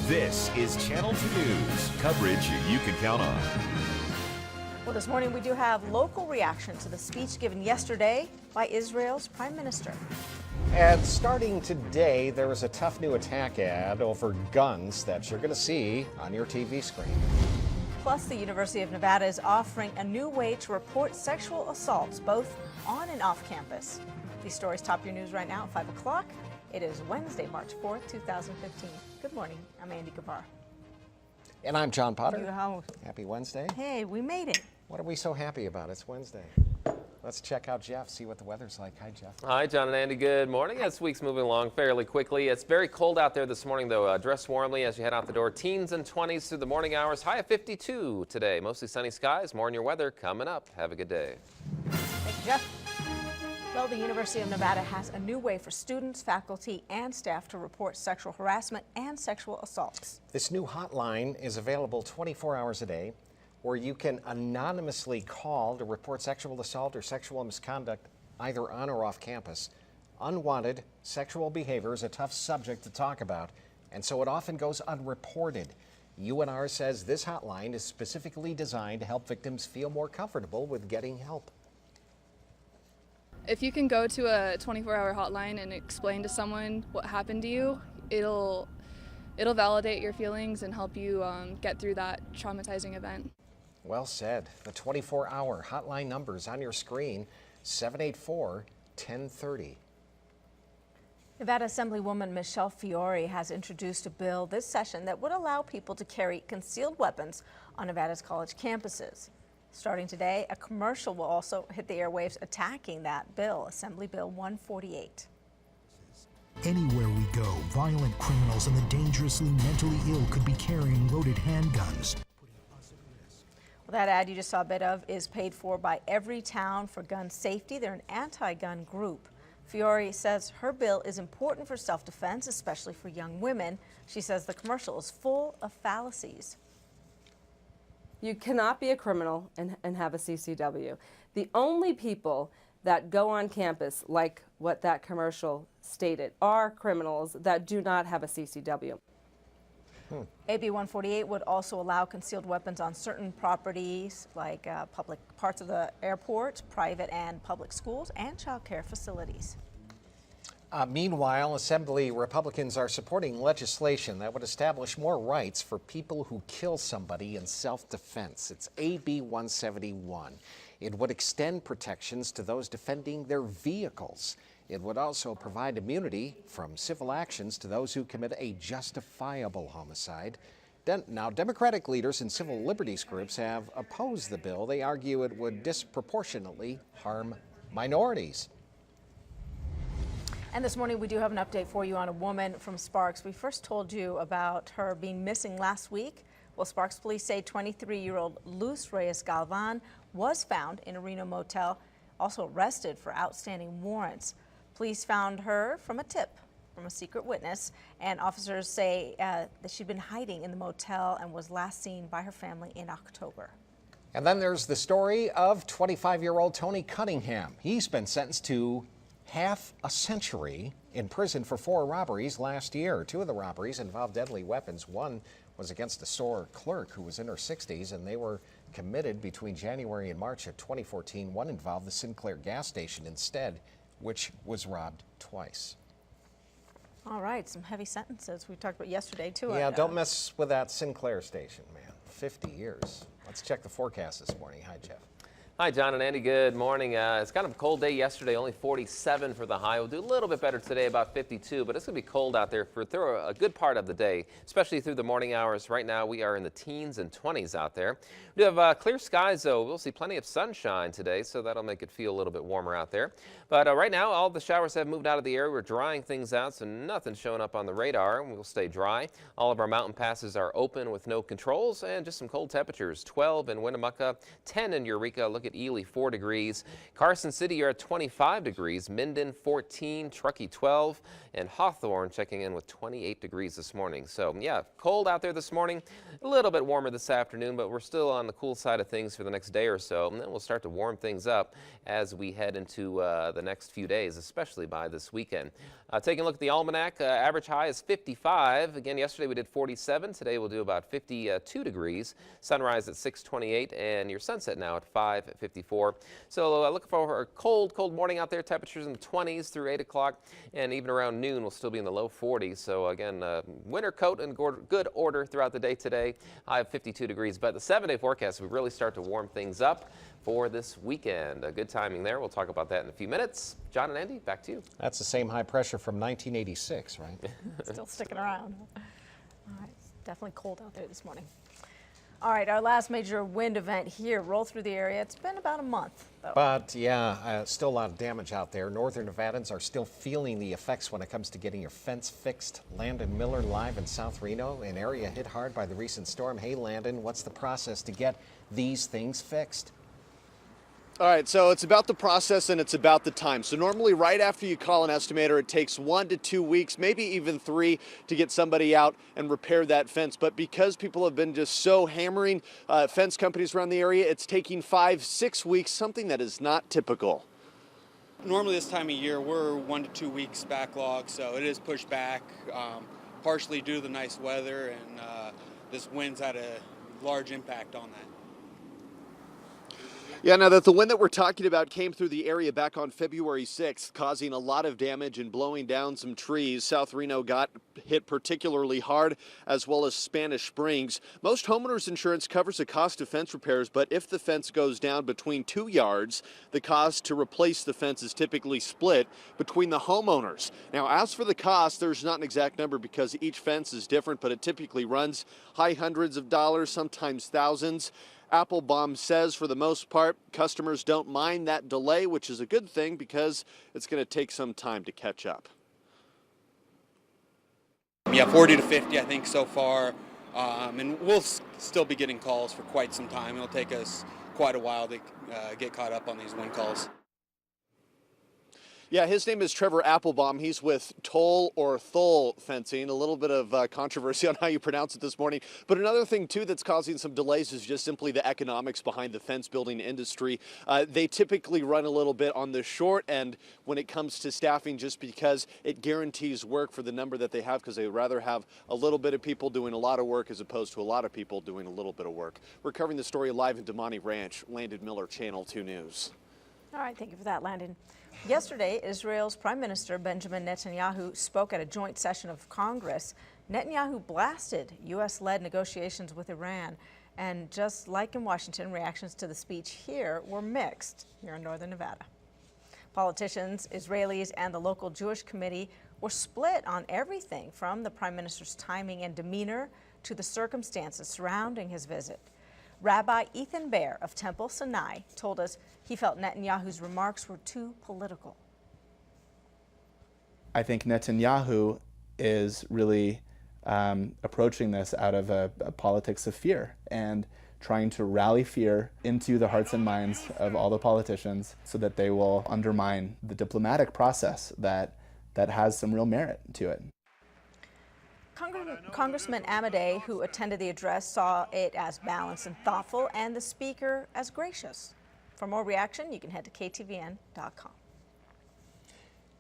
This is Channel 2 News, coverage you can count on. Well, this morning we do have local reaction to the speech given yesterday by Israel's Prime Minister. And starting today, there is a tough new attack ad over guns that you're going to see on your TV screen. Plus, the University of Nevada is offering a new way to report sexual assaults, both on and off campus. These stories top your news right now at 5 o'clock. It is Wednesday, March 4th, 2015. Good morning. I'm Andy Gavar. And I'm John Potter. How? Happy Wednesday. Hey, we made it. What are we so happy about? It's Wednesday. Let's check out Jeff, see what the weather's like. Hi, Jeff. Hi, John and Andy. Good morning. This week's moving along fairly quickly. It's very cold out there this morning, though. Dress warmly as you head out the door. Teens and 20s through the morning hours. High of 52 today. Mostly sunny skies. More on your weather coming up. Have a good day. Thank you, Jeff. Well, the University of Nevada has a new way for students, faculty, and staff to report sexual harassment and sexual assaults. This new hotline is available 24 hours a day, where you can anonymously call to report sexual assault or sexual misconduct either on or off campus. Unwanted sexual behavior is a tough subject to talk about, and so it often goes unreported. UNR says this hotline is specifically designed to help victims feel more comfortable with getting help. If you can go to a 24-hour hotline and explain to someone what happened to you, it'll validate your feelings and help you get through that traumatizing event. Well said. The 24-hour hotline numbers on your screen, 784-1030. Nevada Assemblywoman Michelle Fiore has introduced a bill this session that would allow people to carry concealed weapons on Nevada's college campuses. Starting today, a commercial will also hit the airwaves attacking that bill, Assembly Bill 148. Anywhere we go, violent criminals and the dangerously mentally ill could be carrying loaded handguns. Well, that ad you just saw a bit of is paid for by Everytown for Gun Safety. They're an anti-gun group. Fiore says her bill is important for self-defense, especially for young women. She says the commercial is full of fallacies. You cannot be a criminal and have a CCW. The only people that go on campus, like what that commercial stated, are criminals that do not have a CCW. AB 148 would also allow concealed weapons on certain properties like public parts of the airport, private and public schools, and child care facilities. Meanwhile, Assembly Republicans are supporting legislation that would establish more rights for people who kill somebody in self-defense. It's AB 171. It would extend protections to those defending their vehicles. It would also provide immunity from civil actions to those who commit a justifiable homicide. Now, Democratic leaders and civil liberties groups have opposed the bill. They argue it would disproportionately harm minorities. And this morning we do have an update for you on a woman from Sparks. We first told you about her being missing last week. Well, Sparks police say 23-year-old Luz Reyes Galvan was found in a Reno motel, also arrested for outstanding warrants. Police found her from a tip from a secret witness, and officers say that she'd been hiding in the motel and was last seen by her family in October. And then there's the story of 25-year-old Tony Cunningham. He's been sentenced to half a century in prison for 4 robberies last year. 2 of the robberies involved deadly weapons. One was against a store clerk who was in her 60s, and they were committed between January and March of 2014. One involved the Sinclair gas station instead, which was robbed twice. All right, some heavy sentences we talked about yesterday, too. Yeah, don't mess with that Sinclair station, man. 50 years. Let's check the forecast this morning. Hi, Jeff. Hi, John and Andy. Good morning. It's kind of a cold day yesterday, only 47 for the high. We'll do a little bit better today, about 52, but it's going to be cold out there for through a good part of the day, especially through the morning hours. Right now, we are in the teens and 20s out there. We have clear skies, though. We'll see plenty of sunshine today, so that'll make it feel a little bit warmer out there. But right now, all the showers have moved out of the area. We're drying things out, so nothing's showing up on the radar. We'll stay dry. All of our mountain passes are open with no controls, and just some cold temperatures. 12 in Winnemucca, 10 in Eureka. Look at at Ely 4 degrees. Carson City, you're at 25 degrees. Minden 14, Truckee 12, and Hawthorne checking in with 28 degrees this morning. So yeah, cold out there this morning, a little bit warmer this afternoon, but we're still on the cool side of things for the next day or so. And then we'll start to warm things up as we head into the next few days, especially by this weekend. Taking a look at the almanac, average high is 55. Again, yesterday we did 47. Today we'll do about 52 degrees. Sunrise at 6:28 and your sunset now at 5:54. So looking for a cold morning out there. Temperatures in the 20s through 8 o'clock, and even around noon we'll still be in the low 40s. So again, winter coat in good order throughout the day today. High of 52 degrees. But the 7-day forecast, we really start to warm things up for this weekend. Good timing there. We'll talk about that in a few minutes. John and Andy, back to you. That's the same high pressure from 1986, right? Still sticking around. All right, it's definitely cold out there this morning. All right, our last major wind event here rolled through the area. It's been about a month, though. But yeah, still a lot of damage out there. Northern Nevadans are still feeling the effects when it comes to getting your fence fixed. Landon Miller live in South Reno, an area hit hard by the recent storm. Hey, Landon, what's the process to get these things fixed? All right, so it's about the process and it's about the time. So normally right after you call an estimator, it takes 1 to 2 weeks, maybe even 3 to get somebody out and repair that fence. But because people have been just so hammering fence companies around the area, it's taking 5-6 weeks, something that is not typical. Normally this time of year, we're 1 to 2 weeks backlog, so it is pushed back, partially due to the nice weather, and this wind's had a large impact on that. Yeah, now that the wind that we're talking about came through the area back on February 6th, causing a lot of damage and blowing down some trees. South Reno got hit particularly hard, as well as Spanish Springs. Most homeowners insurance covers the cost of fence repairs, but if the fence goes down between 2 yards, the cost to replace the fence is typically split between the homeowners. Now, as for the cost, there's not an exact number because each fence is different, but it typically runs high hundreds of dollars, sometimes thousands. Applebaum says for the most part, customers don't mind that delay, which is a good thing because it's going to take some time to catch up. Yeah, 40 to 50, I think, so far. And we'll still be getting calls for quite some time. It'll take us quite a while to get caught up on these wind calls. Yeah, his name is Trevor Applebaum. He's with Toll or Thole Fencing. A little bit of controversy on how you pronounce it this morning. But another thing, too, that's causing some delays is just simply the economics behind the fence building industry. They typically run a little bit on the short end when it comes to staffing just because it guarantees work for the number that they have because they rather have a little bit of people doing a lot of work as opposed to a lot of people doing a little bit of work. We're covering the story live in Damani Ranch. Landon Miller, Channel 2 News. All right, thank you for that, Landon. Yesterday, Israel's Prime Minister Benjamin Netanyahu spoke at a joint session of Congress. Netanyahu blasted U.S.-led negotiations with Iran. And just like in Washington, reactions to the speech here were mixed here in northern Nevada. Politicians, Israelis, and the local Jewish committee were split on everything from the Prime Minister's timing and demeanor to the circumstances surrounding his visit. Rabbi Ethan Baer of Temple Sinai told us he felt Netanyahu's remarks were too political. I think Netanyahu is really approaching this out of a politics of fear and trying to rally fear into the hearts and minds of all the politicians so that they will undermine the diplomatic process that has some real merit to it. Congressman Amadei, who attended the address, saw it as balanced and thoughtful, and the speaker as gracious. For more reaction, you can head to KTVN.com.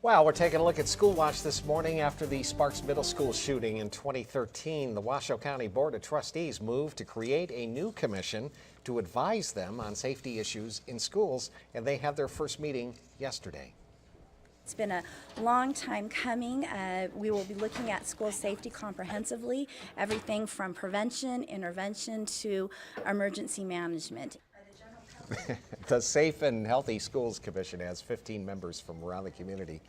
Well, we're taking a look at School Watch this morning. After the Sparks Middle School shooting in 2013, the Washoe County Board of Trustees moved to create a new commission to advise them on safety issues in schools, and they had their first meeting yesterday. It's been a long time coming. We will be looking at school safety comprehensively, everything from prevention, intervention to emergency management. The Safe and Healthy Schools Commission has 15 members from around the community.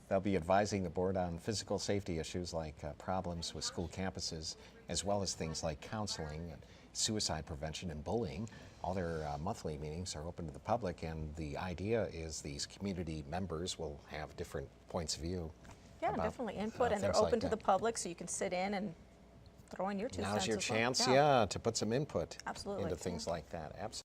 They'll be advising the board on physical safety issues like problems with school campuses, as well as things like counseling, and suicide prevention, and bullying. All their monthly meetings are open to the public, and the idea is these community members will have different points of view. Yeah, definitely input, and they're open to the public, so you can sit in and throw in your 2 cents. Now's your chance, to put some input into things like that. Absolutely.